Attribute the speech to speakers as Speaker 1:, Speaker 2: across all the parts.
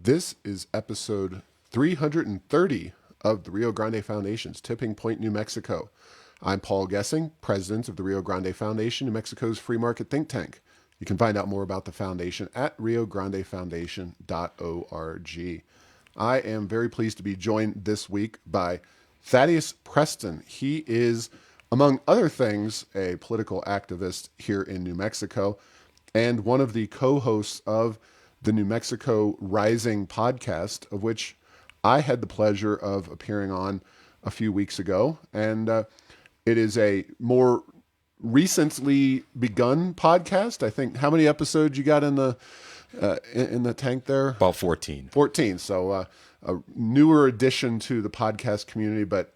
Speaker 1: This is episode 330 of the Rio Grande Foundation's Tipping Point, New Mexico. I'm Paul Gessing, president of the Rio Grande Foundation, New Mexico's free market think tank. You can find out more about the foundation at riograndefoundation.org. I am very pleased to be joined this week by Thaddeus Preston. He is, among other things, a political activist here in New Mexico and one of the co-hosts of the New Mexico Rising podcast, of which I had the pleasure of appearing on a few weeks ago. And it is a more recently begun podcast. I think, how many episodes you got in the tank there?
Speaker 2: About 14.
Speaker 1: 14. So a newer addition to the podcast community. But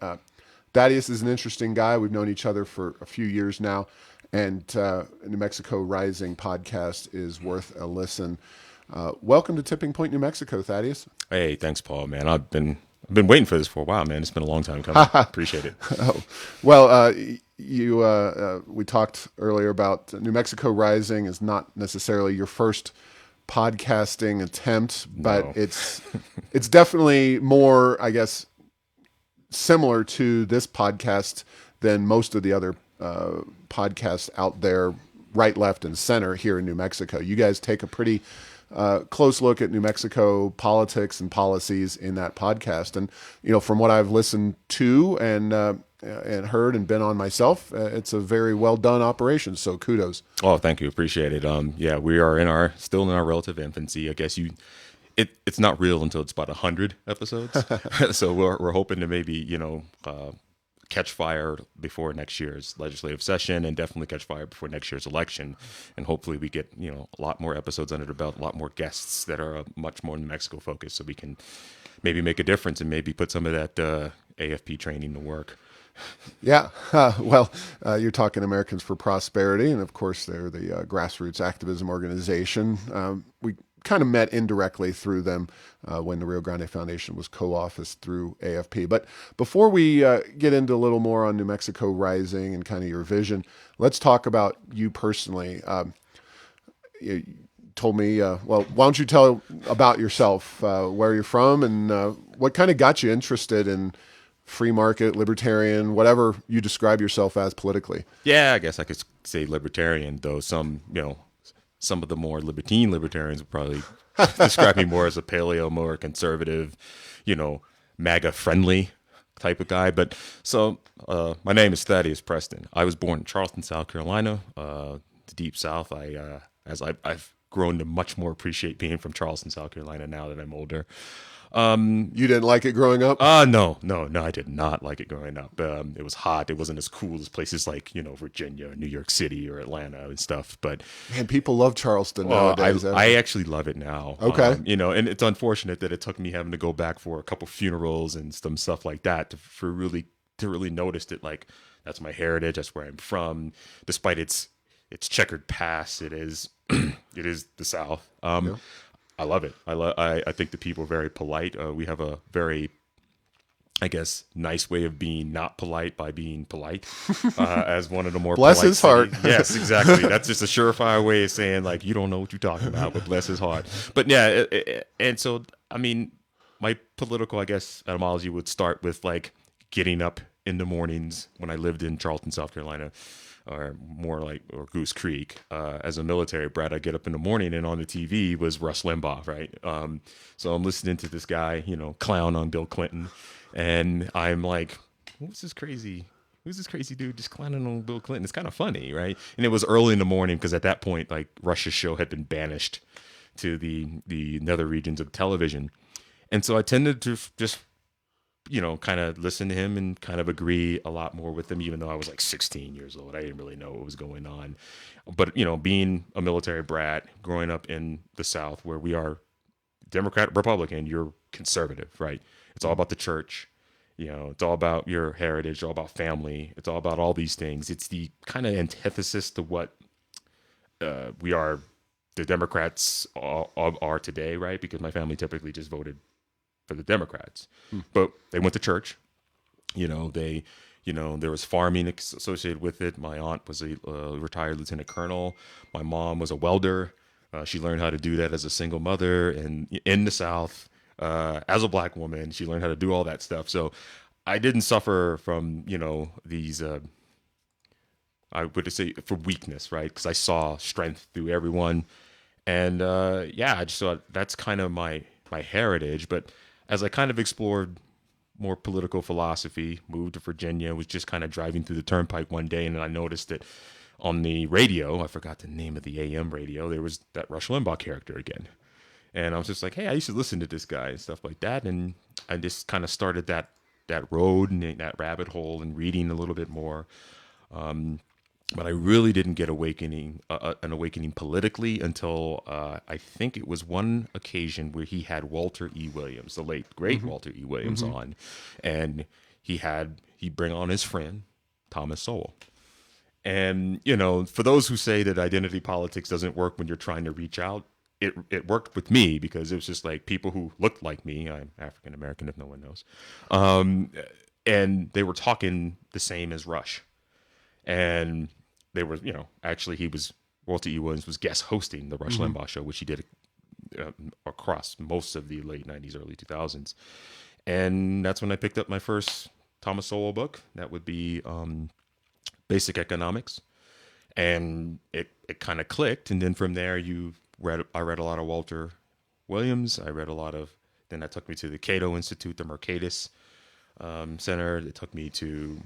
Speaker 1: Thaddeus is an interesting guy. We've known each other for a few years now. And New Mexico Rising podcast is worth a listen. Welcome to Tipping Point, New Mexico, Thaddeus.
Speaker 2: Hey, thanks, Paul, man. I've been waiting for this for a while, man. It's been a long time coming. Appreciate it.
Speaker 1: Oh, well, we talked earlier about New Mexico Rising is not necessarily your first podcasting attempt, but
Speaker 2: No.
Speaker 1: it's definitely more, I guess, similar to this podcast than most of the other podcasts out there, right, left, and center here in New Mexico. You guys take a pretty close look at New Mexico politics and policies in that podcast. And, from what I've listened to and heard and been on myself, it's a very well done operation. So kudos.
Speaker 2: Oh, thank you. Appreciate it. Yeah, we are still in our relative infancy. I guess it's not real until it's about 100 episodes. So we're hoping to maybe, catch fire before next year's legislative session, and definitely catch fire before next year's election. And hopefully we get, a lot more episodes under the belt, a lot more guests that are much more New Mexico focused, so we can maybe make a difference and maybe put some of that AFP training to work.
Speaker 1: Yeah. You're talking Americans for Prosperity. And of course, they're the grassroots activism organization. We kind of met indirectly through them when the Rio Grande Foundation was co-officed through AFP. But before we get into a little more on New Mexico Rising and kind of your vision, let's talk about you personally. You told me, why don't you tell about yourself, where you're from, and what kind of got you interested in free market, libertarian, whatever you describe yourself as politically?
Speaker 2: Yeah, I guess I could say libertarian, though some of the more libertarians would probably describe me more as a paleo, more conservative, MAGA-friendly type of guy. But so my name is Thaddeus Preston. I was born in Charleston, South Carolina, the Deep South. I've grown to much more appreciate being from Charleston, South Carolina now that I'm older.
Speaker 1: You didn't like it growing up?
Speaker 2: No, I did not like it growing up. It was hot. It wasn't as cool as places like, Virginia, or New York City, or Atlanta and stuff. But
Speaker 1: man, people love Charleston nowadays.
Speaker 2: I actually love it now.
Speaker 1: Okay.
Speaker 2: And it's unfortunate that it took me having to go back for a couple funerals and some stuff like that to really notice that, like, that's my heritage. That's where I'm from. Despite its checkered past, it is it is the South.
Speaker 1: Yeah.
Speaker 2: I love it. I think the people are very polite. We have a very, I guess, nice way of being not polite by being polite. As one of the more
Speaker 1: bless
Speaker 2: polite
Speaker 1: his heart.
Speaker 2: Yes, exactly. That's just a surefire way of saying, like, you don't know what you're talking about, but bless his heart. But yeah, and so, I mean, my political, I guess, etymology would start with, like, getting up in the mornings when I lived in Charleston, South Carolina, or Goose Creek. As a military brat, I get up in the morning, and on the TV was Rush Limbaugh, right? So I'm listening to this guy, clown on Bill Clinton, and I'm like, who's this crazy dude just clowning on Bill Clinton? It's kind of funny, right? And it was early in the morning, because at that point, like, Rush's show had been banished to the nether regions of television. And so I tended to just kind of listen to him and kind of agree a lot more with him, even though I was like 16 years old. I didn't really know what was going on. But, being a military brat, growing up in the South, where we are Democrat, Republican, you're conservative, right? It's all about the church. It's all about your heritage, all about family. It's all about all these things. It's the kind of antithesis to what we are, the Democrats are today, right? Because my family typically just voted for the Democrats, but they went to church. There was farming associated with it. My aunt was a retired lieutenant colonel. My mom was a welder. She learned how to do that as a single mother and in the South, as a black woman. She learned how to do all that stuff. So I didn't suffer from, these, I would say for weakness, right? Because I saw strength through everyone. And yeah, I just thought that's kind of my heritage. But as I kind of explored more political philosophy, moved to Virginia, was just kind of driving through the turnpike one day, and I noticed that on the radio, I forgot the name of the AM radio, there was that Rush Limbaugh character again. And I was just like, hey, I used to listen to this guy and stuff like that. And I just kind of started that road and that rabbit hole and reading a little bit more. But I really didn't get an awakening politically until I think it was one occasion where he had Walter E. Williams, the late great Walter E. Williams, on, and he bring on his friend Thomas Sowell. And for those who say that identity politics doesn't work when you're trying to reach out, it worked with me because it was just like people who looked like me. I'm African American, if no one knows, and they were talking the same as Rush. And they were, actually Walter E. Williams was guest hosting the Rush Limbaugh show, which he did across most of the late 90s, early 2000s. And that's when I picked up my first Thomas Sowell book. That would be Basic Economics. And it kind of clicked. And then from there, I read a lot of Walter Williams. Then that took me to the Cato Institute, the Mercatus Center. It took me to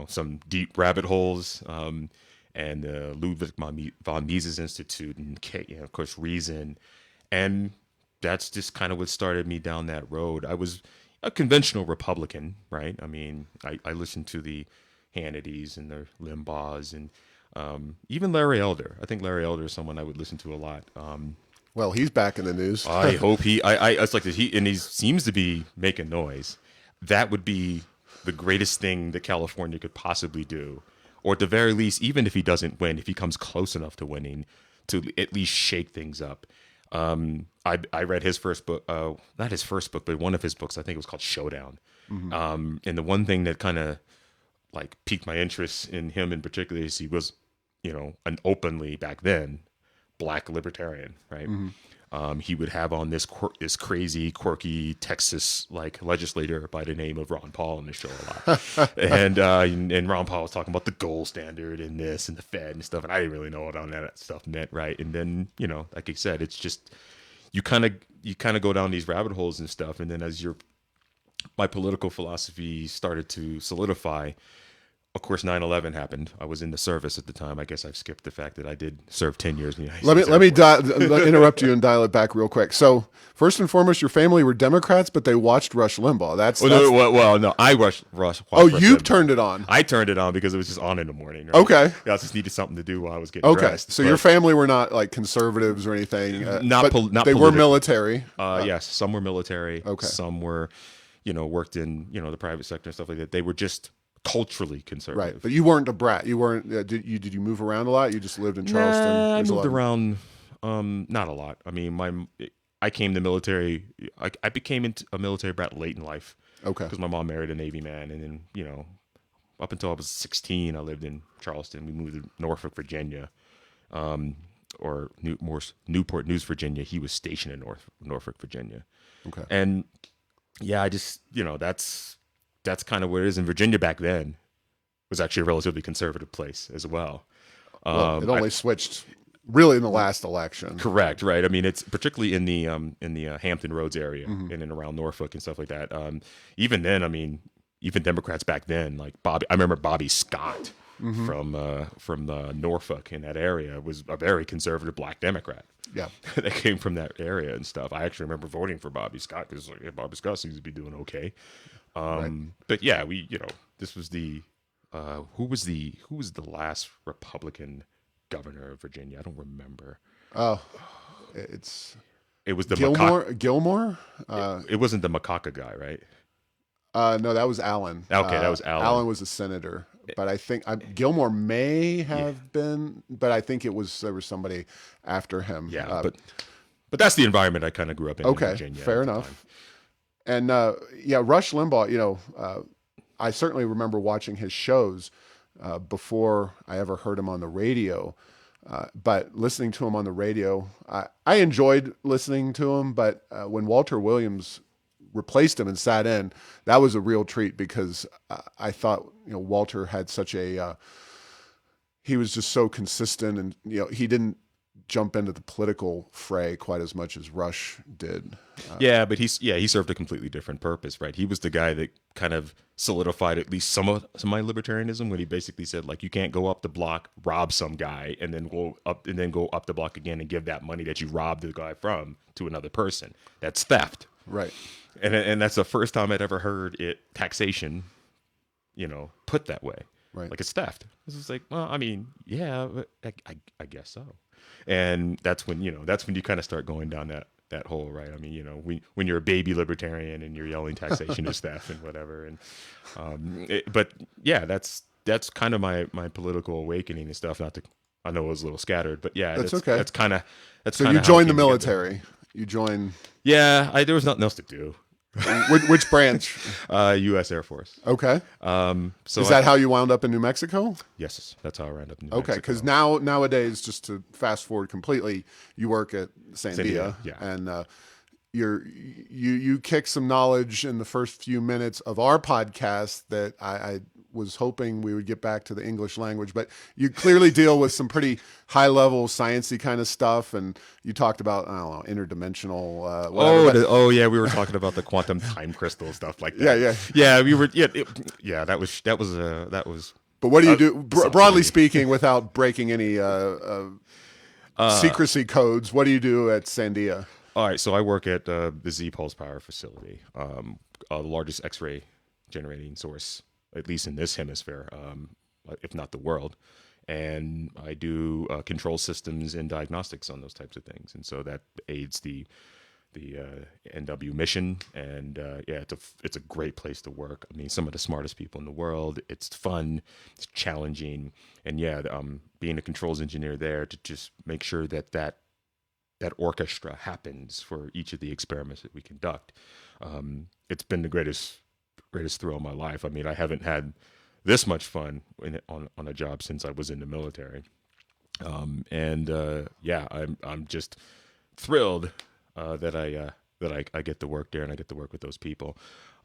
Speaker 2: some deep rabbit holes, and the Ludwig von Mises Institute, and of course Reason, and that's just kind of what started me down that road. I was a conventional Republican, right? I mean, I listened to the Hannitys and the Limbaughs, and even Larry Elder. I think Larry Elder is someone I would listen to a lot.
Speaker 1: Well, he's back in the news.
Speaker 2: I hope it's like he seems to be making noise. That would be the greatest thing that California could possibly do, or at the very least, even if he doesn't win, if he comes close enough to winning, to at least shake things up. I read his first book, not his first book, but one of his books. I think it was called Showdown. And the one thing that kind of like piqued my interest in him in particular is he was, an openly back then black libertarian, right? He would have on this crazy, quirky Texas like legislator by the name of Ron Paul on the show a lot, and Ron Paul was talking about the gold standard and this and the Fed and stuff, and I didn't really know what all that stuff meant, right? And then like I said, it's just you kind of go down these rabbit holes and stuff, and then as my political philosophy started to solidify. Of course, 9/11 happened. I was in the service at the time. I guess I've skipped the fact that I did serve 10 years in the United States.
Speaker 1: Let me interrupt you and dial it back real quick. So, first and foremost, your family were Democrats, but they watched Rush Limbaugh.
Speaker 2: No, I watched Rush.
Speaker 1: You turned it on.
Speaker 2: I turned it on because it was just on in the morning. Right?
Speaker 1: Okay.
Speaker 2: Yeah, I just needed something to do while I was getting dressed.
Speaker 1: So your family were not like conservatives or anything.
Speaker 2: Not
Speaker 1: they
Speaker 2: political.
Speaker 1: were military.
Speaker 2: Yes, some were military.
Speaker 1: Okay.
Speaker 2: Some were, worked in the private sector and stuff like that. They were just culturally conservative.
Speaker 1: Right, but you weren't a brat. You weren't. Did you move around a lot? You just lived in Charleston.
Speaker 2: Nah, I moved around, not a lot. I mean, I came to military. I became a military brat late in life.
Speaker 1: Okay.
Speaker 2: Because my mom married a Navy man, and then up until I was 16, I lived in Charleston. We moved to Norfolk, Virginia, or Newport News, Virginia. He was stationed in Norfolk, Virginia.
Speaker 1: Okay.
Speaker 2: And yeah, I just that's kind of what it is. And Virginia back then was actually a relatively conservative place as well.
Speaker 1: It only switched really in the last election.
Speaker 2: Correct, right? I mean, it's particularly in the Hampton Roads area in and around Norfolk and stuff like that. Even then, I mean, even Democrats back then, like I remember Bobby Scott from Norfolk in that area was a very conservative black Democrat.
Speaker 1: Yeah,
Speaker 2: that came from that area and stuff. I actually remember voting for Bobby Scott because Bobby Scott seems to be doing okay.
Speaker 1: Right.
Speaker 2: But yeah, this was who was the last Republican governor of Virginia? I don't remember.
Speaker 1: Oh,
Speaker 2: it was the
Speaker 1: Gilmore.
Speaker 2: It wasn't the Macaca guy, right?
Speaker 1: No, that was Allen.
Speaker 2: Okay, that was Allen.
Speaker 1: Allen was a senator, but I think Gilmore may have been, but I think there was somebody after him.
Speaker 2: Yeah, but that's the environment I kind of grew up in Virginia.
Speaker 1: Fair enough. And Rush Limbaugh, I certainly remember watching his shows before I ever heard him on the radio. But listening to him on the radio, I enjoyed listening to him. But when Walter Williams replaced him and sat in, that was a real treat because I thought Walter had such a he was just so consistent, and he didn't jump into the political fray quite as much as Rush did.
Speaker 2: But he served a completely different purpose, right? He was the guy that kind of solidified at least some of my libertarianism when he basically said, like, you can't go up the block, rob some guy, and then go up the block again and give that money that you robbed the guy from to another person. That's theft.
Speaker 1: Right.
Speaker 2: And that's the first time I'd ever heard taxation, put that way.
Speaker 1: Right.
Speaker 2: Like, it's theft. It's just like, well, I mean, yeah, but I guess so. And that's when you kind of start going down that hole, right? I mean, when you're a baby libertarian and you're yelling taxation is theft and whatever. And but yeah, that's kind of my political awakening and stuff. I know it was a little scattered, but yeah,
Speaker 1: that's okay.
Speaker 2: So
Speaker 1: you joined the military. You joined.
Speaker 2: Yeah, there was nothing else to do.
Speaker 1: Which branch?
Speaker 2: U.S. Air Force.
Speaker 1: Okay.
Speaker 2: So
Speaker 1: is that how you wound up in New Mexico?
Speaker 2: Yes, that's how I wound up in New
Speaker 1: Mexico. Okay, because nowadays, just to fast forward completely, you work at Sandia,
Speaker 2: yeah.
Speaker 1: And you kick some knowledge in the first few minutes of our podcast that I was hoping we would get back to the English language, but you clearly deal with some pretty high level sciencey kind of stuff, and you talked about, I don't know, interdimensional.
Speaker 2: Yeah, we were talking about the quantum time crystal stuff like that.
Speaker 1: Yeah.
Speaker 2: We were. That was.
Speaker 1: But what do you do, broadly speaking, without breaking any secrecy codes? What do you do at Sandia?
Speaker 2: All right, so I work at the Z Pulse Power Facility, the largest X-ray generating source, at least in this hemisphere, if not the world. And I do control systems and diagnostics on those types of things, and so that aids the NW mission. And it's a great place to work. I mean, some of the smartest people in the world. It's fun, it's challenging, and being a controls engineer there to just make sure that orchestra happens for each of the experiments that we conduct. It's been the greatest thrill of my life. I mean, I haven't had this much fun on a job since I was in the military. I'm just thrilled that I get to work there and I get to work with those people.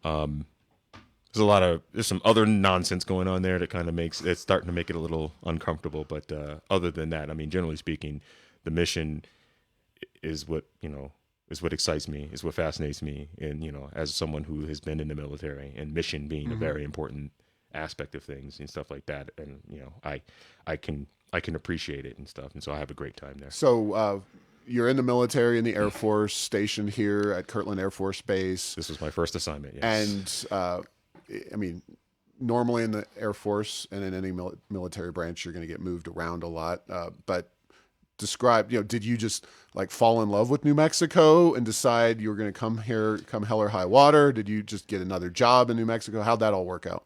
Speaker 2: There's some other nonsense going on there that kind of it's starting to make it a little uncomfortable. But other than that, I mean, generally speaking, the mission is what excites me, is what fascinates me. And, as someone who has been in the military, and mission being a very important aspect of things and stuff like that. And, I can appreciate it and stuff. And so I have a great time there.
Speaker 1: So, you're in the military, in the Air Force, stationed here at Kirtland Air Force Base.
Speaker 2: This was my first assignment, yes.
Speaker 1: And, I mean, normally in the Air Force and in any military branch, you're going to get moved around a lot. But describe, did you just fall in love with New Mexico and decide you were going to come here, come hell or high water? Did you just get another job in New Mexico? How'd that all work out?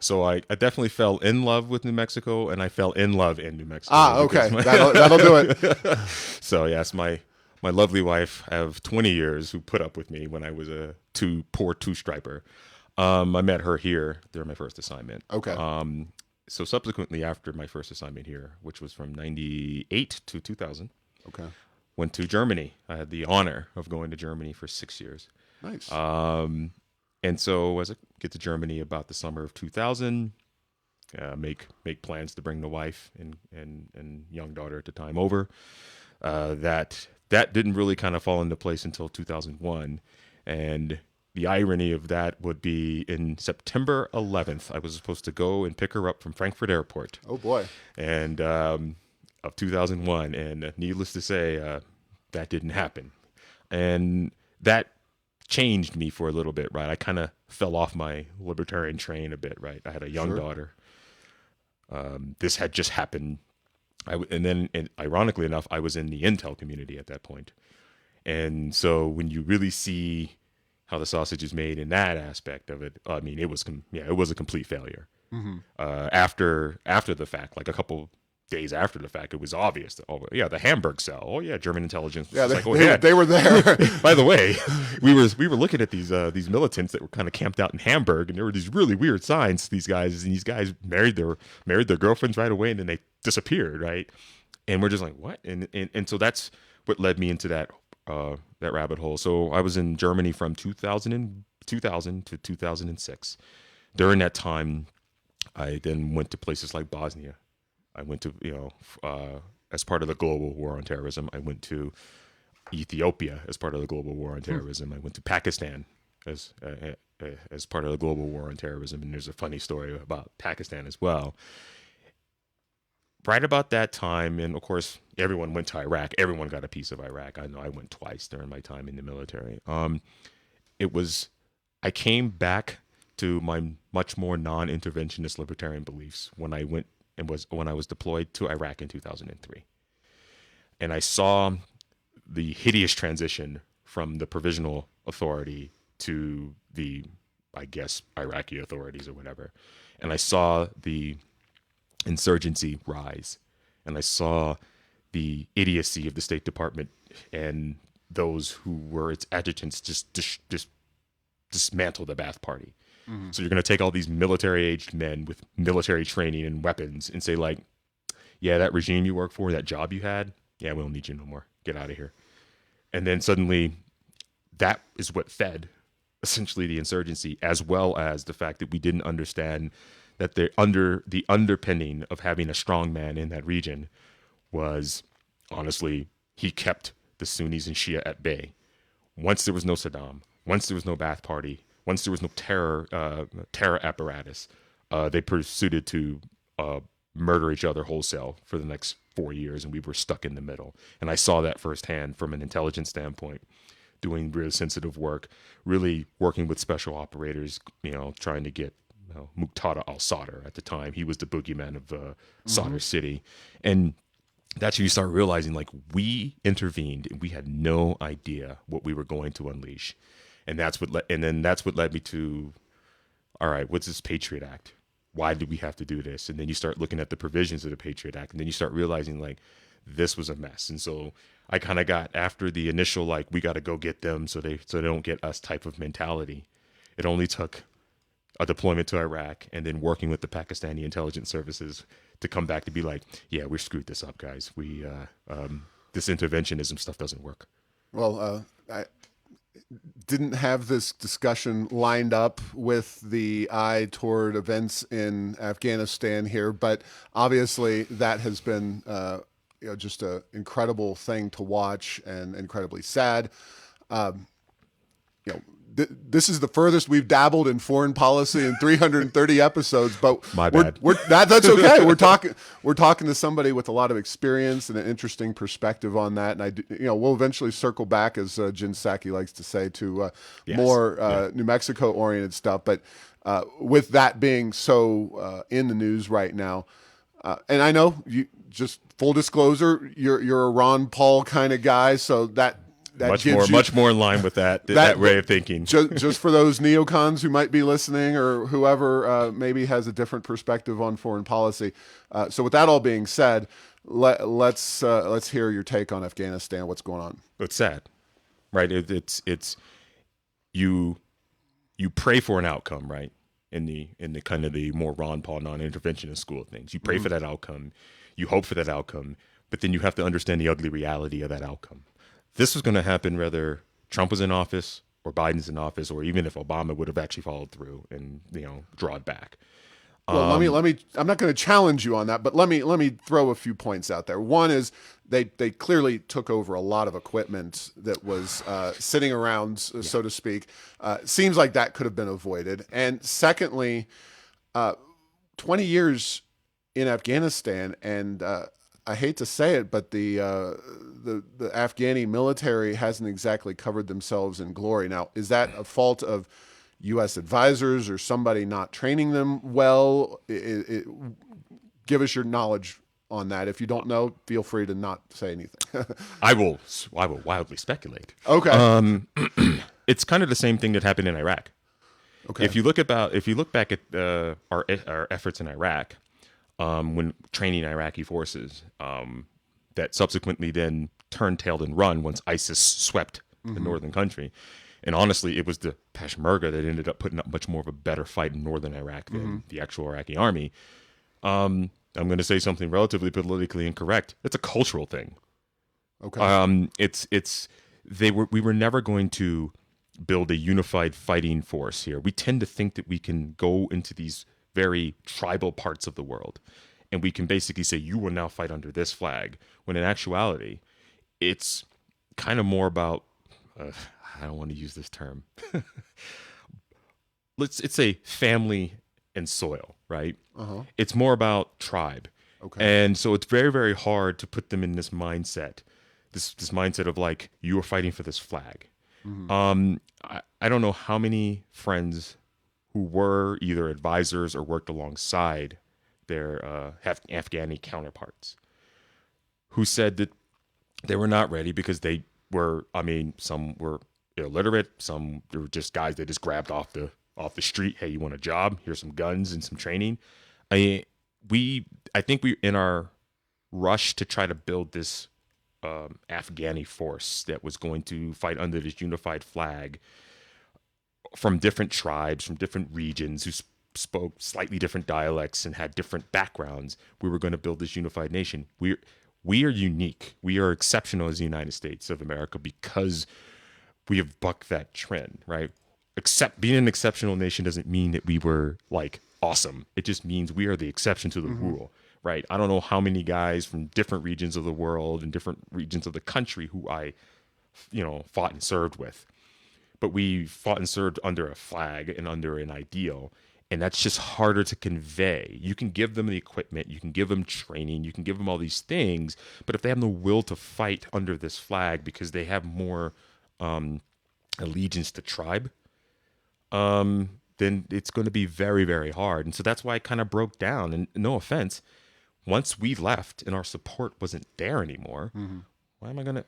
Speaker 2: So I definitely fell in love with New Mexico, and I fell in love in New Mexico.
Speaker 1: Okay. That'll do it.
Speaker 2: So yes, my lovely wife of 20 years who put up with me when I was a poor two-striper. I met her here during my first assignment.
Speaker 1: Okay.
Speaker 2: So subsequently after my first assignment here, which was from 98 to 2000,
Speaker 1: okay,
Speaker 2: went to Germany. I had the honor of going to Germany for 6 years.
Speaker 1: Nice.
Speaker 2: And so as I get to Germany about the summer of 2000, make plans to bring the wife and young daughter at the time over. That didn't really kind of fall into place until 2001. And the irony of that would be in September 11th, I was supposed to go and pick her up from Frankfurt Airport.
Speaker 1: Oh, boy.
Speaker 2: And of 2001. And needless to say, that didn't happen. And that changed me for a little bit, right? I kind of fell off my libertarian train a bit, right? I had a young daughter. This had just happened. And ironically enough, I was in the Intel community at that point. And so when you really see how the sausage is made in that aspect of it, I mean, it was a complete failure.
Speaker 1: Mm-hmm.
Speaker 2: After the fact, like a couple days after the fact, it was obvious that, the Hamburg cell. Oh yeah, German intelligence.
Speaker 1: Yeah, they were there.
Speaker 2: By the way, we were looking at these militants that were kind of camped out in Hamburg, and there were these really weird signs. These guys married their girlfriends right away, and then they disappeared, right? And we're just like, what? And so that's what led me into that rabbit hole. So I was in Germany from 2000 to 2006. During that time, I then went to places like Bosnia. I went to, as part of the global war on terrorism. I went to Ethiopia as part of the global war on terrorism. I went to Pakistan as part of the global war on terrorism. And there's a funny story about Pakistan as well. Right about that time, and of course, everyone went to Iraq. Everyone got a piece of Iraq. I know I went twice during my time in the military. I came back to my much more non-interventionist libertarian beliefs when I was deployed to Iraq in 2003. And I saw the hideous transition from the provisional authority to the, I guess, Iraqi authorities or whatever. And I saw the insurgency rise. And I saw the idiocy of the State Department and those who were its adjutants just dismantle the Ba'ath Party. Mm-hmm. So you're going to take all these military-aged men with military training and weapons and say, like, yeah, that regime you work for, that job you had, yeah, we don't need you no more. Get out of here. And then suddenly that is what fed essentially the insurgency, as well as the fact that we didn't understand that the underpinning of having a strong man in that region was, honestly, he kept the Sunnis and Shia at bay. Once there was no Saddam, once there was no Ba'ath Party, once there was no terror apparatus, they proceeded to murder each other wholesale for the next 4 years, and we were stuck in the middle. And I saw that firsthand from an intelligence standpoint, doing really sensitive work, really working with special operators, trying to get Muqtada al-Sadr at the time. He was the boogeyman of Sadr City. And that's when you start realizing, like, we intervened and we had no idea what we were going to unleash. And that's what led me to, all right, what's this Patriot Act? Why did we have to do this? And then you start looking at the provisions of the Patriot Act, and then you start realizing, like, this was a mess. And so I kind of got, after the initial, like, we got to go get them so they don't get us type of mentality. It only took a deployment to Iraq and then working with the Pakistani intelligence services to come back to be like, yeah, we screwed this up, guys. We this interventionism stuff doesn't work.
Speaker 1: Well, I didn't have this discussion lined up with the eye toward events in Afghanistan here, but obviously that has been just an incredible thing to watch and incredibly sad. This is the furthest we've dabbled in foreign policy in 330 episodes, but
Speaker 2: my bad.
Speaker 1: That's okay. We're talking to somebody with a lot of experience and an interesting perspective on that. And we'll eventually circle back, as Jin Saki likes to say, to more New Mexico oriented stuff. But with that being so in the news right now, and I know you, just full disclosure, you're a Ron Paul kind of guy, so that much more in line with that way of thinking. Just for those neocons who might be listening, or whoever maybe has a different perspective on foreign policy. So with that all being said, let's hear your take on Afghanistan. What's going on?
Speaker 2: It's sad, right? It's you pray for an outcome, right? In the kind of the more Ron Paul non-interventionist school of things, you pray for that outcome, you hope for that outcome, but then you have to understand the ugly reality of that outcome. This was going to happen whether Trump was in office or Biden's in office, or even if Obama would have actually followed through and drawn back.
Speaker 1: Well, let me. I'm not going to challenge you on that, but let me throw a few points out there. One is they clearly took over a lot of equipment that was sitting around, so to speak. Seems like that could have been avoided. And secondly, 20 years in Afghanistan, and I hate to say it, but the Afghani military hasn't exactly covered themselves in glory. Now, is that a fault of U.S. advisors or somebody not training them well? Give us your knowledge on that. If you don't know, feel free to not say anything.
Speaker 2: I will wildly speculate.
Speaker 1: Okay.
Speaker 2: It's kind of the same thing that happened in Iraq.
Speaker 1: Okay.
Speaker 2: If you look back at our efforts in Iraq, when training Iraqi forces, that subsequently then turned tailed and run once ISIS swept the northern country. And honestly, it was the Peshmerga that ended up putting up much more of a better fight in northern Iraq than the actual Iraqi army. I'm going to say something relatively politically incorrect. It's a cultural thing.
Speaker 1: Okay.
Speaker 2: We were never going to build a unified fighting force here. We tend to think that we can go into these very tribal parts of the world and we can basically say, you will now fight under this flag, when in actuality, it's kind of more about, I don't want to use this term. It's a family and soil, right? It's more about tribe.
Speaker 1: Okay.
Speaker 2: And so it's very, very hard to put them in this mindset, this mindset of like, you are fighting for this flag. I don't know how many friends who were either advisors or worked alongside their Afghani counterparts who said that they were not ready because they were, I mean, some were illiterate, some they were just guys they just grabbed off the street. Hey, you want a job? Here's some guns and some training. I think we in our rush to try to build this Afghani force that was going to fight under this unified flag from different tribes, from different regions who spoke slightly different dialects and had different backgrounds. We were going to build this unified nation. We are unique. We are exceptional as the United States of America because we have bucked that trend, right? Except being an exceptional nation doesn't mean that we were like awesome. It just means we are the exception to the rule, right? I don't know how many guys from different regions of the world and different regions of the country who I, fought and served with. But we fought and served under a flag and under an ideal. And that's just harder to convey. You can give them the equipment, you can give them training, you can give them all these things. But if they have no will to fight under this flag because they have more allegiance to tribe, then it's going to be very, very hard. And so that's why it kind of broke down. And no offense, once we left and our support wasn't there anymore, why am I going to,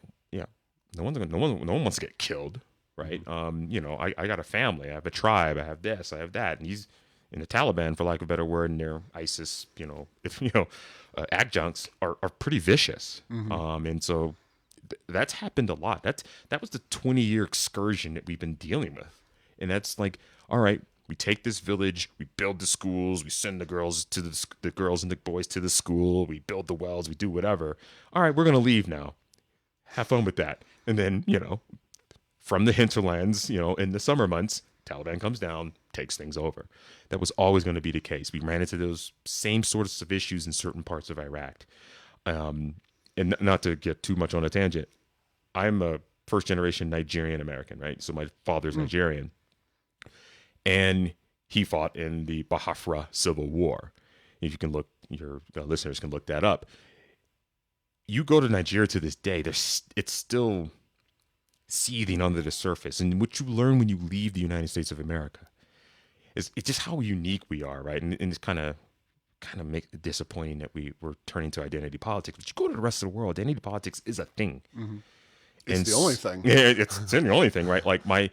Speaker 2: no one wants to get killed, right? I got a family, I have a tribe, I have this, I have that. And he's in the Taliban, for lack of a better word, and their ISIS, adjuncts are pretty vicious. And so that's happened a lot. That was the 20-year excursion that we've been dealing with. And that's like, all right, we take this village, we build the schools, we send the girls to the girls and the boys to the school, we build the wells, we do whatever. All right, we're going to leave now. Have fun with that. And then, from the hinterlands, in the summer months, Taliban comes down, takes things over. That was always going to be the case. We ran into those same sorts of issues in certain parts of Iraq. And not to get too much on a tangent, I'm a first generation Nigerian American, right? So my father's Nigerian. And he fought in the Biafra Civil War. If you can look, your listeners can look that up. You go to Nigeria to this day, it's still seething under the surface. And what you learn when you leave the United States of America is it's just how unique we are, right? And it's kind of make it disappointing that we're turning to identity politics. But you go to the rest of the world, identity politics is a thing.
Speaker 1: It's the only thing.
Speaker 2: Yeah, it's the only thing, right? Like my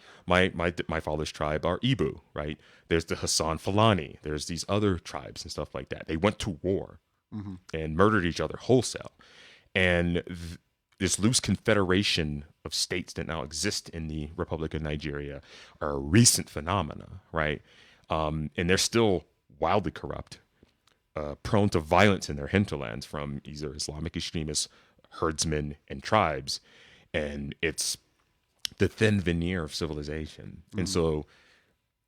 Speaker 2: father's tribe are Ibu, right? There's the Hassan Fulani. There's these other tribes and stuff like that. They went to war and murdered each other wholesale. And this loose confederation of states that now exist in the Republic of Nigeria are a recent phenomena, right? And they're still wildly corrupt, prone to violence in their hinterlands from either Islamic extremists, herdsmen, and tribes. And it's the thin veneer of civilization. And so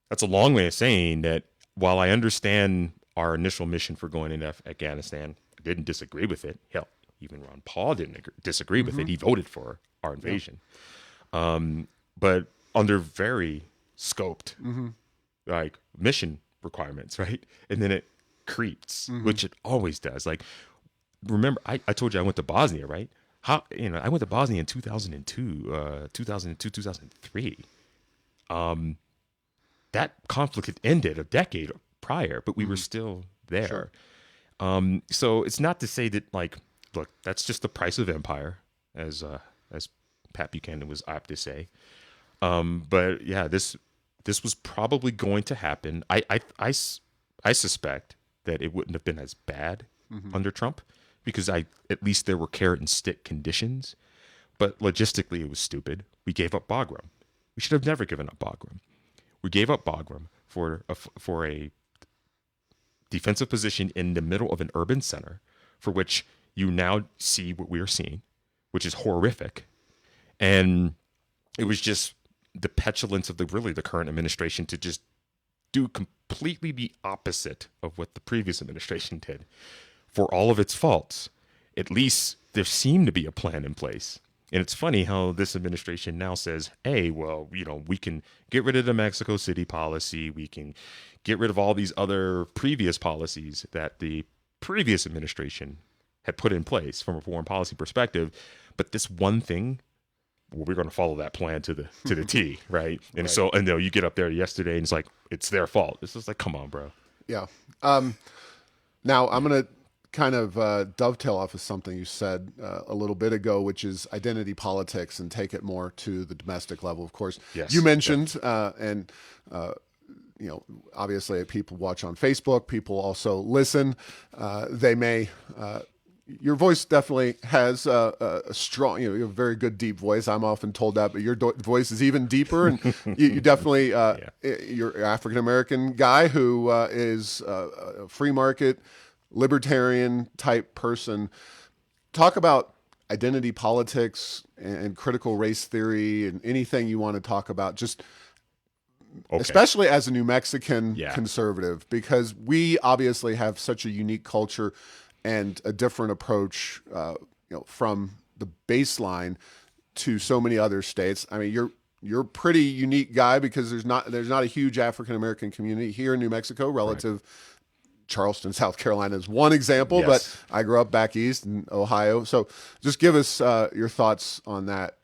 Speaker 2: that's a long way of saying that while I understand our initial mission for going into Afghanistan, I didn't disagree with it. Hell, even Ron Paul didn't disagree with it. He voted for our invasion. But under very scoped like mission requirements, right? And then it creeps, which it always does. Like, remember, I told you I went to Bosnia, right? I went to Bosnia in 2002, 2003. That conflict had ended a decade prior, but we were still there.
Speaker 1: Sure.
Speaker 2: So it's not to say that, like, look, that's just the price of empire, as Pat Buchanan was apt to say. But yeah, this was probably going to happen. I suspect that it wouldn't have been as bad under Trump, because at least there were carrot and stick conditions. But logistically, it was stupid. We gave up Bagram. We should have never given up Bagram. We gave up Bagram for a defensive position in the middle of an urban center, for which you now see what we are seeing, which is horrific. And it was just the petulance of the current administration to just do completely the opposite of what the previous administration did. For all of its faults, at least there seemed to be a plan in place. And it's funny how this administration now says, hey, well, we can get rid of the Mexico City policy. We can get rid of all these other previous policies that the previous administration had put in place from a foreign policy perspective. But this one thing, well, we're going to follow that plan to the T, right? And
Speaker 1: Right.
Speaker 2: so, and you get up there yesterday and it's like, it's their fault. It's just like, come on, bro.
Speaker 1: Yeah. Now I'm going to kind of dovetail off of something you said a little bit ago, which is identity politics, and take it more to the domestic level. Of course,
Speaker 2: Yes.
Speaker 1: you mentioned, and obviously people watch on Facebook, people also listen. They may. Your voice definitely has a strong, you have a very good deep voice. I'm often told that, but your voice is even deeper, and you definitely, you're an African-American guy who is a free market, libertarian type person. Talk about identity politics and critical race theory and anything you want to talk about, just especially as a New Mexican conservative, because we obviously have such a unique culture and a different approach, from the baseline to so many other states. I mean, you're a pretty unique guy because there's not a huge African American community here in New Mexico relative. Right. Charleston, South Carolina is one example, but I grew up back east in Ohio. So just give us your thoughts on that.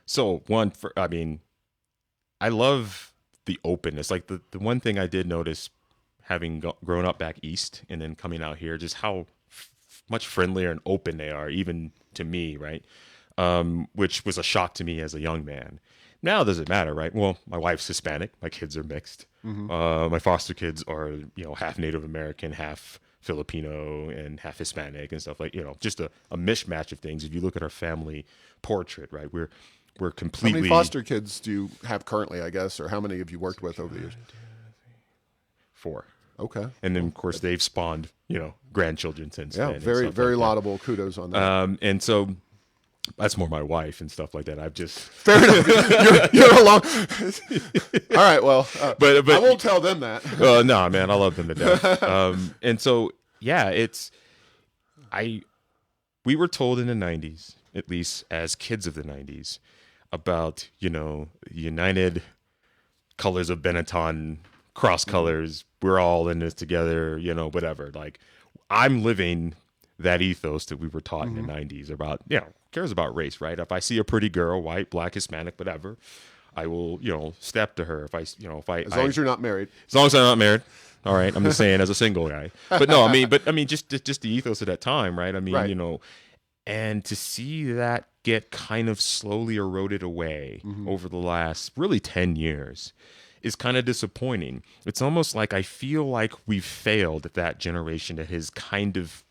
Speaker 2: So I love the openness. Like the one thing I did notice, having grown up back east and then coming out here, just how much friendlier and open they are, even to me, right? Which was a shock to me as a young man. Now, does it matter, right? Well, my wife's Hispanic. My kids are mixed. Mm-hmm. My foster kids are, half Native American, half Filipino, and half Hispanic and stuff like, just a mishmash of things. If you look at our family portrait, right, we're completely.
Speaker 1: How many foster kids do you have currently, I guess, or how many have you worked with over the years?
Speaker 2: 4.
Speaker 1: Okay.
Speaker 2: And then, of course, they've spawned, grandchildren since then.
Speaker 1: Yeah, very laudable. Kudos on that.
Speaker 2: And so that's more my wife and stuff like that. I've just
Speaker 1: fair enough. You're along. All right. Well, but I won't tell them that.
Speaker 2: No, man, I love them to death. And so, we were told in the 90s, at least as kids of the 90s, about, united colors of Benetton, cross colors. We're all in this together, whatever. Like, I'm living that ethos that we were taught in the 90s about, cares about race, right? If I see a pretty girl, white, black, Hispanic, whatever, I will, step to her.
Speaker 1: As long as you're not married.
Speaker 2: As long as I'm not married. All right. I'm just saying, as a single guy. But no, just the ethos of that time, right?
Speaker 1: Right.
Speaker 2: And to see that get kind of slowly eroded away over the last really 10 years is kind of disappointing. It's almost like I feel like we've failed that generation that has kind of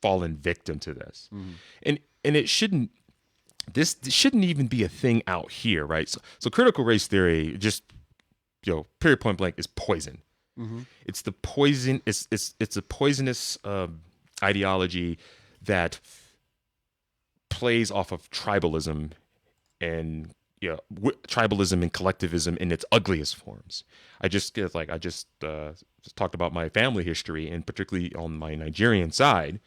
Speaker 2: fallen victim to this. And it shouldn't even be a thing out here, right? So critical race theory, just period, point blank, is poison. It's the poison. It's a poisonous ideology that plays off of tribalism and tribalism and collectivism in its ugliest forms. I just talked about my family history, and particularly on my Nigerian side,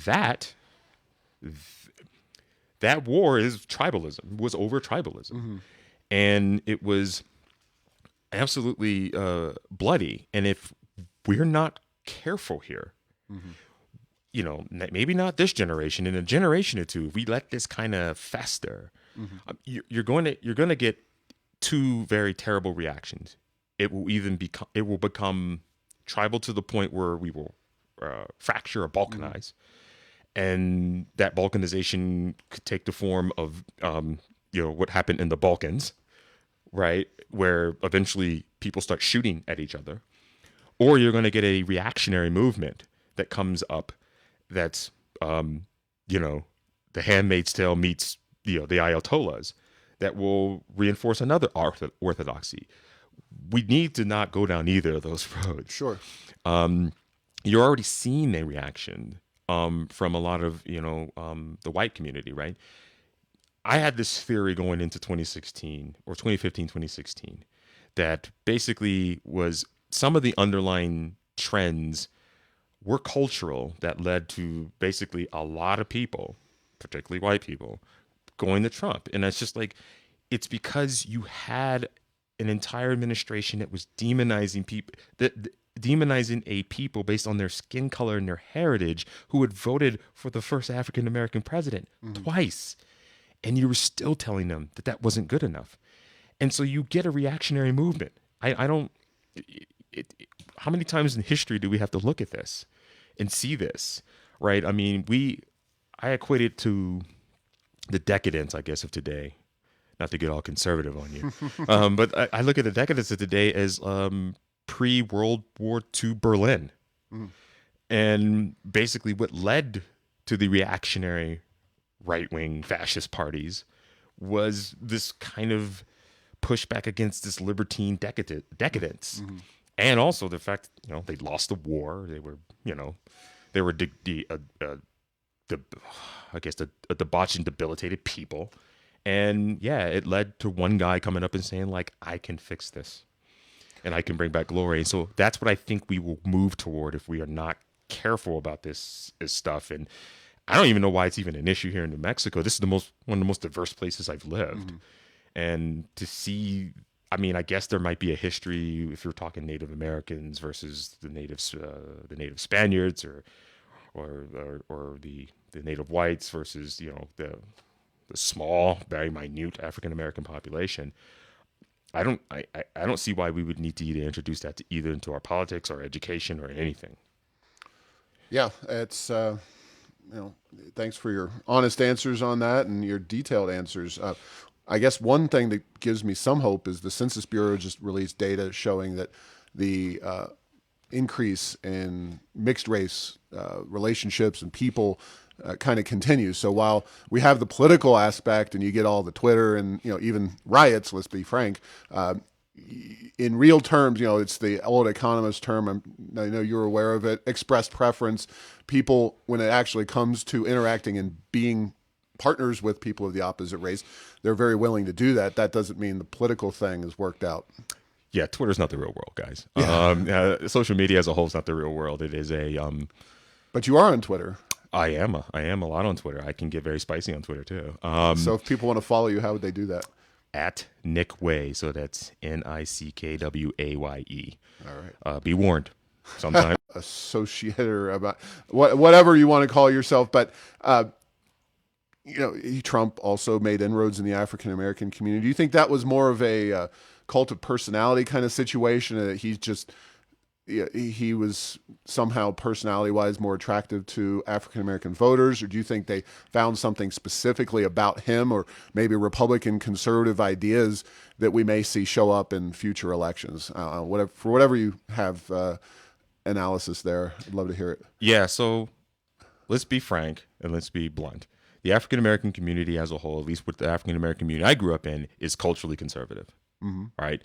Speaker 2: that war is tribalism. It was over tribalism, and it was absolutely bloody. And if we're not careful here, maybe not this generation, in a generation or two, if we let this kind of fester, you're going to get two very terrible reactions. It will become tribal to the point where we will fracture or balkanize, and that balkanization could take the form of what happened in the Balkans, right, where eventually people start shooting at each other, or you're going to get a reactionary movement that comes up that's the Handmaid's Tale meets the Ayatollahs, that will reinforce another orthodoxy. we need to not go down either of those roads.
Speaker 1: Sure.
Speaker 2: You're already seeing a reaction from a lot of the white community, right? I had this theory going into 2016 or 2015, 2016, that basically was some of the underlying trends were cultural that led to basically a lot of people, particularly white people, going to Trump. And it's just like, it's because you had an entire administration that was demonizing people, demonizing a people based on their skin color and their heritage, who had voted for the first African American president twice. And you were still telling them that that wasn't good enough. And so you get a reactionary movement. I don't, how many times in history do we have to look at this and see this, right? I mean, I equate it to the decadence, I guess, of today. Not to get all conservative on you. But I look at the decadence of today as pre-World War II Berlin. And basically what led to the reactionary right-wing fascist parties was this kind of pushback against this libertine decadence. And also the fact, they lost the war. They were, they were I guess a debauched and debilitated people. And yeah, it led to one guy coming up and saying, like, I can fix this and I can bring back glory. And so that's what I think we will move toward if we are not careful about this stuff. And I don't even know why it's even an issue here in New Mexico. This is one of the most diverse places I've lived. And to see, I mean, I guess there might be a history if you're talking Native Americans versus the native Spaniards, or the native whites versus the small, very minute African American population. I don't see why we would need to either introduce that to either into our politics or education or anything.
Speaker 1: Yeah, it's thanks for your honest answers on that and your detailed answers. I guess one thing that gives me some hope is the Census Bureau just released data showing that the increase in mixed race relationships and people kind of continues. So while we have the political aspect and you get all the Twitter and even riots, let's be frank, in real terms, it's the old economist term. I know you're aware of it. Expressed preference. People, when it actually comes to interacting and being partners with people of the opposite race, they're very willing to do that. That doesn't mean the political thing is worked out.
Speaker 2: Yeah, Twitter's not the real world, guys.
Speaker 1: Yeah.
Speaker 2: Social media as a whole is not the real world. It is a.
Speaker 1: But you are on Twitter.
Speaker 2: I am a lot on Twitter. I can get very spicy on Twitter too.
Speaker 1: So if people want to follow you, how would they do that?
Speaker 2: At Nick Way, so that's NICKWAYE.
Speaker 1: All right.
Speaker 2: Be warned. Sometimes
Speaker 1: associate or about whatever you want to call yourself, but Trump also made inroads in the African American community. Do you think that was more of a cult of personality kind of situation, that he was somehow personality-wise more attractive to African-American voters, or do you think they found something specifically about him, or maybe Republican conservative ideas that we may see show up in future elections? Whatever you have analysis there, I'd love to hear it.
Speaker 2: Yeah, so let's be frank and let's be blunt. The African-American community as a whole, at least with the African-American community I grew up in, is culturally conservative, right?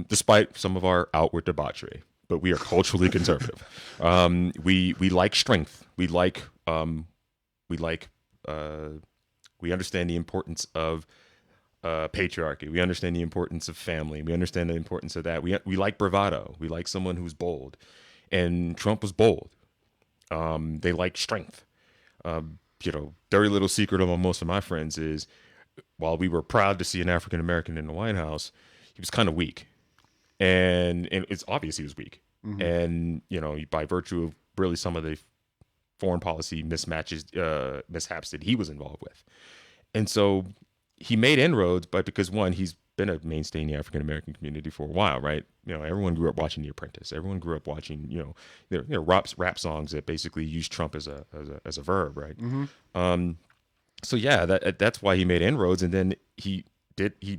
Speaker 2: Despite some of our outward debauchery. But we are culturally conservative. We like strength. We understand the importance of patriarchy. We understand the importance of family. We understand the importance of that. We like bravado. We like someone who's bold. And Trump was bold. They like strength. Very little secret among most of my friends is, while we were proud to see an African American in the White House, he was kind of weak. And it's obvious he was weak. And, by virtue of really some of the foreign policy mishaps that he was involved with. And so he made inroads, but because, one, he's been a mainstay in the African-American community for a while, right? Everyone grew up watching The Apprentice. Everyone grew up watching, rap songs that basically use Trump as a verb, right? So yeah, that's why he made inroads. And then he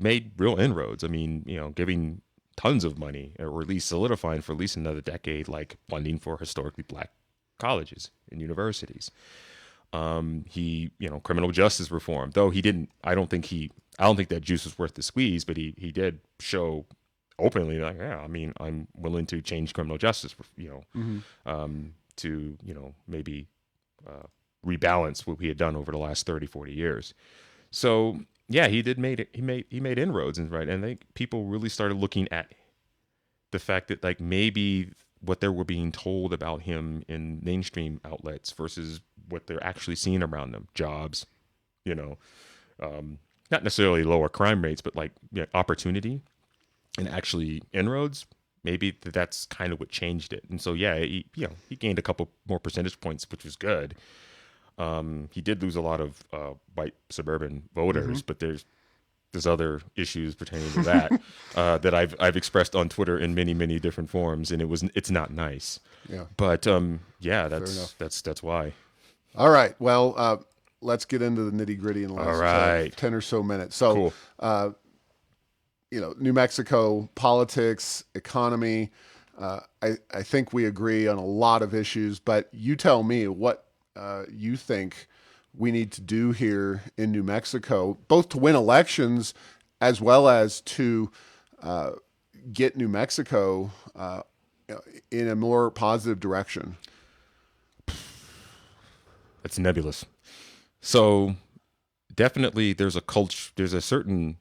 Speaker 2: made real inroads. I mean, giving tons of money, or at least solidifying for at least another decade, like funding for historically black colleges and universities. Criminal justice reform, though he didn't, I don't think that juice was worth the squeeze, but he did show openly like, yeah, I mean, I'm willing to change criminal justice, to, maybe rebalance what we had done over the last 30, 40 years. So yeah, he did made it. He made inroads, and right, and I think people really started looking at the fact that like maybe what they were being told about him in mainstream outlets versus what they're actually seeing around them, jobs, you know, not necessarily lower crime rates, but like opportunity and actually inroads. Maybe that's kind of what changed it. And so yeah, he gained a couple more percentage points, which was good. He did lose a lot of white suburban voters, but there's other issues pertaining to that that I've expressed on Twitter in many different forms, and it's not nice.
Speaker 1: Yeah.
Speaker 2: But yeah, that's why.
Speaker 1: All right. Well, let's get into the nitty gritty in the last 10 or so minutes. So,
Speaker 2: Cool.
Speaker 1: New Mexico politics, economy. I think we agree on a lot of issues, but you tell me what you think we need to do here in New Mexico, both to win elections as well as to get New Mexico in a more positive direction.
Speaker 2: It's nebulous. So definitely there's a certain,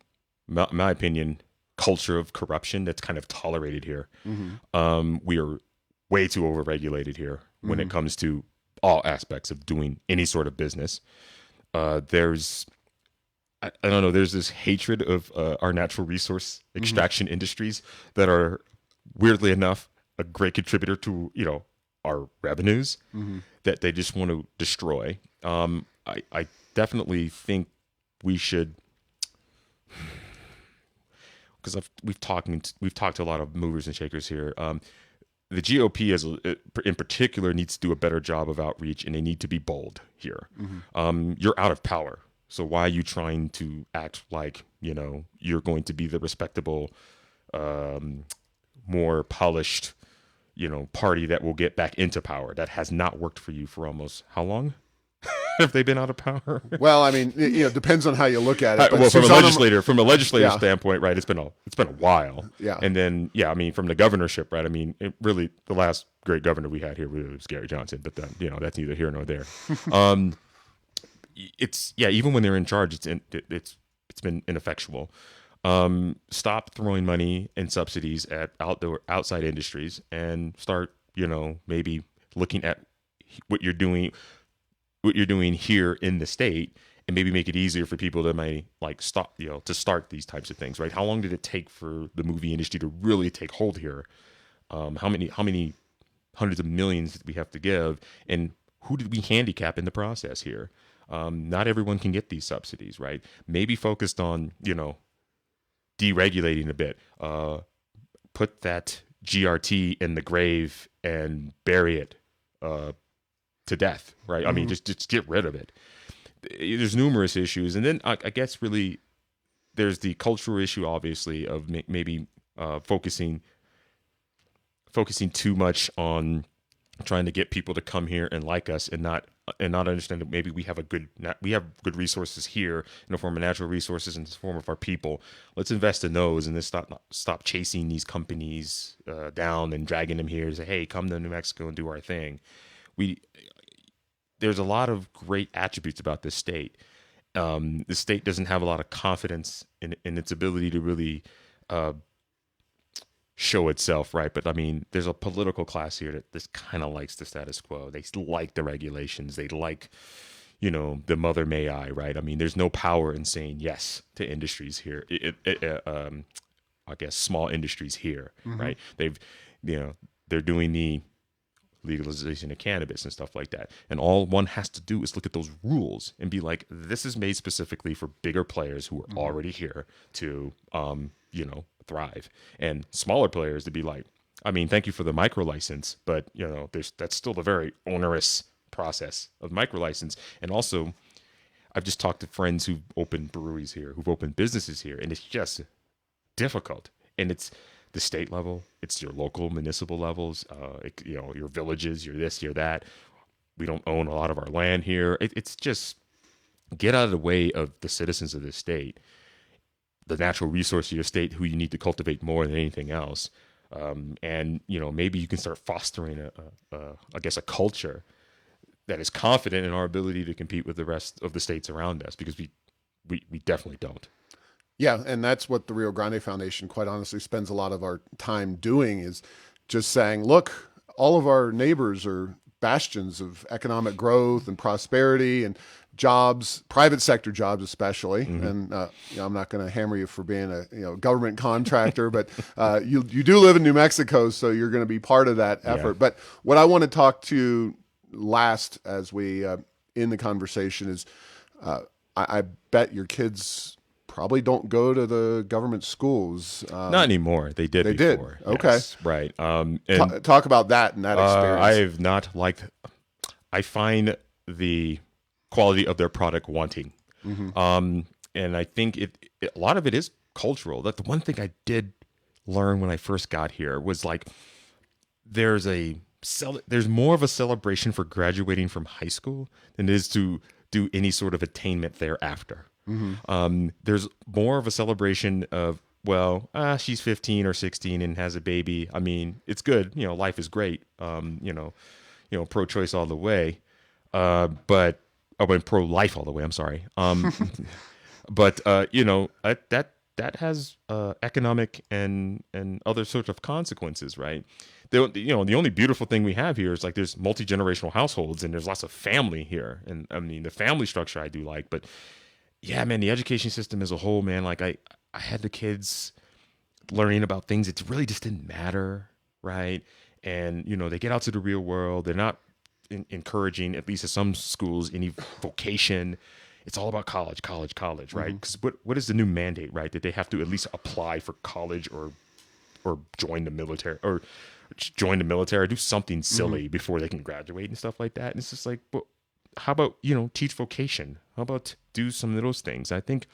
Speaker 2: my opinion, culture of corruption that's kind of tolerated here. We are way too overregulated here when it comes to all aspects of doing any sort of business. There's I don't know, there's this hatred of our natural resource extraction industries that are, weirdly enough, a great contributor to, our revenues that they just want to destroy. I definitely think we should, because we've talked to a lot of movers and shakers here. The GOP in particular needs to do a better job of outreach, and they need to be bold here. You're out of power, so why are you trying to act like you're going to be the respectable, more polished, party that will get back into power? That has not worked for you for almost how long? Have they been out of power?
Speaker 1: Well, I mean, depends on how you look at it. But
Speaker 2: well, from a legislative standpoint, right? It's been a while.
Speaker 1: Yeah.
Speaker 2: And then, I mean, from the governorship, right? I mean, the last great governor we had here was Gary Johnson, but then, that's neither here nor there. Even when they're in charge, it's been ineffectual. Stop throwing money and subsidies at outside industries and start, maybe looking at what you're doing here in the state, and maybe make it easier for people that might stop, to start these types of things, right? How long did it take for the movie industry to really take hold here? How many hundreds of millions did we have to give, and who did we handicap in the process here? Not everyone can get these subsidies, right? Maybe focused on, deregulating a bit, put that GRT in the grave and bury it, to death, right? I mean, just get rid of it. There's numerous issues, and then I guess really there's the cultural issue, obviously, of maybe focusing too much on trying to get people to come here and like us, and not understand that maybe we have good resources here in the form of natural resources, in the form of our people. Let's invest in those, and then stop chasing these companies down and dragging them here and say, hey, come to New Mexico and do our thing. There's a lot of great attributes about this state. The state doesn't have a lot of confidence in its ability to really show itself, right? But I mean, there's a political class here that just kind of likes the status quo. They like the regulations. They like, the mother may I, right? I mean, there's no power in saying yes to industries here. I guess small industries here, right? They're doing the legalization of cannabis and stuff like that. And all one has to do is look at those rules and be like, this is made specifically for bigger players who are already here to, thrive. And smaller players to be like, I mean, thank you for the micro license, but that's still the very onerous process of micro license. And also, I've just talked to friends who've opened breweries here, who've opened businesses here, and it's just difficult. And it's the state level, it's your local municipal levels, your villages, your this, your that. We don't own a lot of our land here. It's just get out of the way of the citizens of this state. the natural resource of your state who you need to cultivate more than anything else. And maybe you can start fostering I guess a culture that is confident in our ability to compete with the rest of the states around us, because we definitely don't.
Speaker 1: Yeah, and that's what the Rio Grande Foundation, quite honestly, spends a lot of our time doing, is just saying, look, all of our neighbors are bastions of economic growth and prosperity and jobs, private sector jobs especially.
Speaker 2: Mm-hmm.
Speaker 1: And I'm not going to hammer you for being a government contractor, but you do live in New Mexico, so you're going to be part of that effort.
Speaker 2: Yeah.
Speaker 1: But what I want to talk to last as we in the conversation is, I bet your kids probably don't go to the government schools.
Speaker 2: Not anymore. They did before.
Speaker 1: Did. Okay.
Speaker 2: Yes, right. And
Speaker 1: talk about that and that experience.
Speaker 2: I have not liked. I find the quality of their product wanting, and I think a lot of it is cultural. That the one thing I did learn when I first got here was like there's more of a celebration for graduating from high school than it is to do any sort of attainment thereafter. There's more of a celebration of, well, she's 15 or 16 and has a baby. I mean, it's good. Life is great. Pro-choice all the way. But I mean, pro-life all the way. I'm sorry. But that has economic and other sorts of consequences, right? The only beautiful thing we have here is like there's multi-generational households and there's lots of family here, and I mean the family structure I do like, but yeah, man, the education system as a whole, man, like I had the kids learning about things that really just didn't matter, right? And they get out to the real world. They're not encouraging, at least at some schools, any vocation. It's all about college, right? Because what is the new mandate, right? That they have to at least apply for college or join the military or do something silly before they can graduate and stuff like that. And it's just like, well, how about teach vocation? How about do some of those things? I think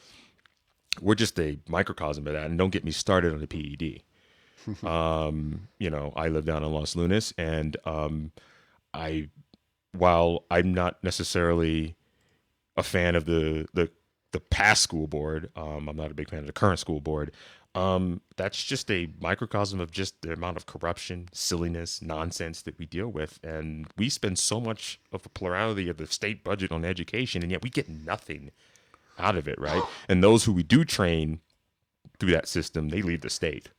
Speaker 2: we're just a microcosm of that. And don't get me started on the PED. I live down in Los Lunas, and while I'm not necessarily a fan of the past school board, I'm not a big fan of the current school board. That's just a microcosm of just the amount of corruption, silliness, nonsense that we deal with. And we spend so much of the plurality of the state budget on education, and yet we get nothing out of it, right? And those who we do train through that system, they leave the state,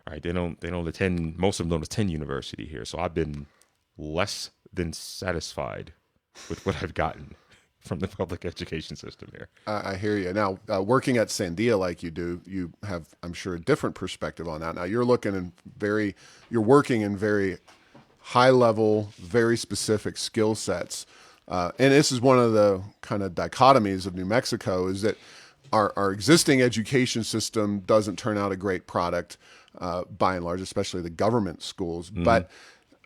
Speaker 2: right? They don't attend, most of them don't attend university here. So I've been less than satisfied with what I've gotten from the public education system here.
Speaker 1: I hear you. Now, working at Sandia like you do, you have, I'm sure, a different perspective on that. Now, you're working in very high level, very specific skill sets. And this is one of the kind of dichotomies of New Mexico, is that our existing education system doesn't turn out a great product by and large, especially the government schools. But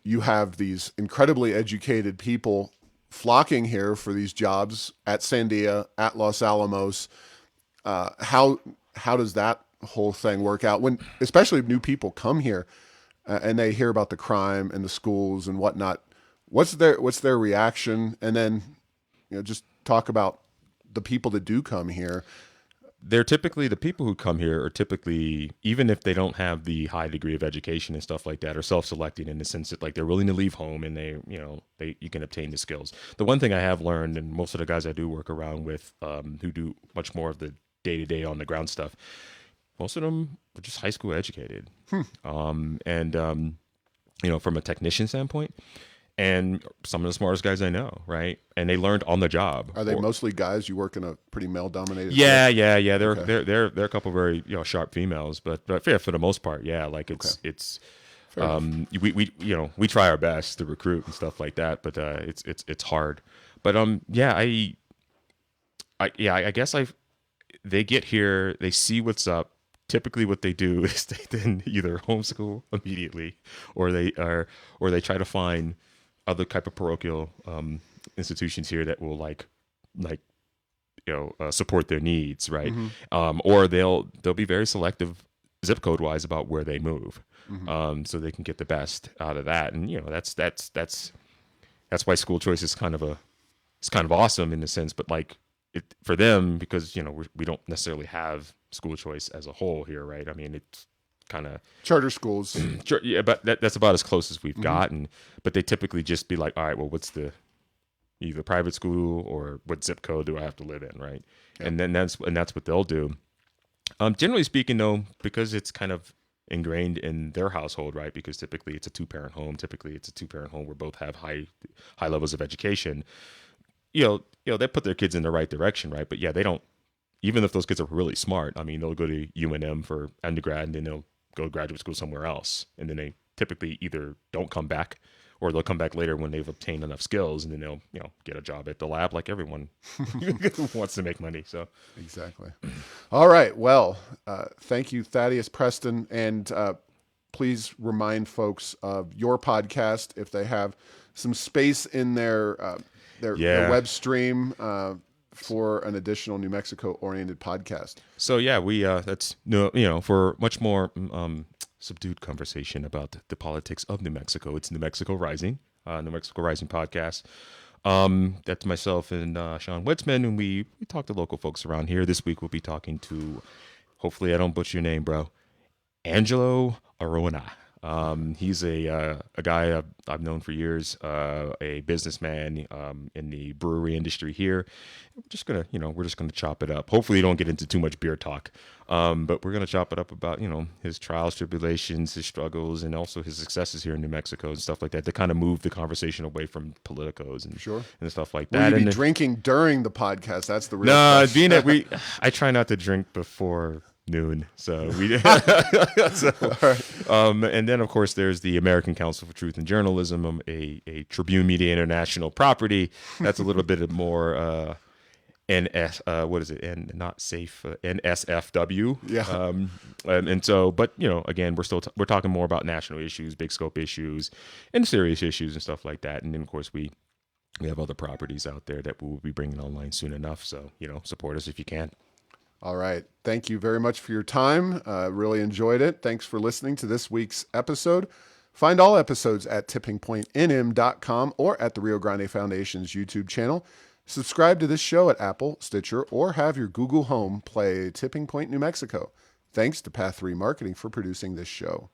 Speaker 1: you have these incredibly educated people flocking here for these jobs at Sandia, at Los Alamos. How does that whole thing work out when, especially if new people come here and they hear about the crime and the schools and whatnot? What's their reaction? And then, just talk about the people that do come here.
Speaker 2: They're typically, the people who come here are typically, even if they don't have the high degree of education and stuff like that, are self-selecting in the sense that like they're willing to leave home and you can obtain the skills. The one thing I have learned, and most of the guys I do work around with, who do much more of the day-to-day on the ground stuff, most of them are just high school educated. From a technician standpoint, and some of the smartest guys I know, right? And they learned on the job.
Speaker 1: Are they mostly guys? You work in a pretty male-dominated?
Speaker 2: Yeah. They're a couple very sharp females, but yeah, for the most part, yeah. Like it's we try our best to recruit and stuff like that, but it's hard. But I guess they get here, they see what's up. Typically, what they do is they then either homeschool immediately, or they try to find other type of parochial institutions here that will support their needs, right? Or they'll be very selective zip code wise about where they move, so they can get the best out of that. And that's why school choice is kind of awesome in a sense, but like for them, because we don't necessarily have school choice as a whole here, right? I mean, it's kind of
Speaker 1: Charter schools.
Speaker 2: sure, yeah, but that's about as close as we've gotten. But they typically just be like, all right, well, what's the either private school or what zip code do I have to live in, right?
Speaker 1: Yep.
Speaker 2: And then that's what they'll do. Generally speaking, though, because it's kind of ingrained in their household, right? Because typically it's a two-parent home. Typically it's a two-parent home where both have high levels of education. They put their kids in the right direction, right? But yeah, they don't. Even if those kids are really smart, I mean, they'll go to UNM for undergrad and then they'll go to graduate school somewhere else, and then they typically either don't come back or they'll come back later when they've obtained enough skills, and then they'll get a job at the lab like everyone who wants to make money. So
Speaker 1: exactly. All right. Well, thank you, Thaddeus Preston, and please remind folks of your podcast if they have some space in their web stream for an additional New Mexico oriented podcast.
Speaker 2: So yeah, we that's for much more subdued conversation about the politics of New Mexico. It's New Mexico Rising podcast. That's myself and Sean Wetzman, and we talk to local folks around here. This week we'll be talking to, hopefully I don't butcher your name, bro, Angelo Arona. He's a guy I've known for years, a businessman in the brewery industry here. We're just gonna chop it up. Hopefully, you don't get into too much beer talk, but we're gonna chop it up about his trials, tribulations, his struggles, and also his successes here in New Mexico and stuff like that. To kind of move the conversation away from politicos and stuff like that.
Speaker 1: Will you be drinking during the podcast? That's the real
Speaker 2: question.
Speaker 1: Being
Speaker 2: that I try not to drink before noon, so we and then of course there's the American Council for Truth and Journalism, a Tribune Media International property. That's a little bit more NSFW.
Speaker 1: Yeah.
Speaker 2: And so, but again, we're talking more about national issues, big scope issues, and serious issues and stuff like that. And then of course we have other properties out there that we'll be bringing online soon enough. So support us if you can.
Speaker 1: All right. Thank you very much for your time. Really enjoyed it. Thanks for listening to this week's episode. Find all episodes at tippingpointnm.com or at the Rio Grande Foundation's YouTube channel. Subscribe to this show at Apple, Stitcher, or have your Google Home play Tipping Point New Mexico. Thanks to Path 3 Marketing for producing this show.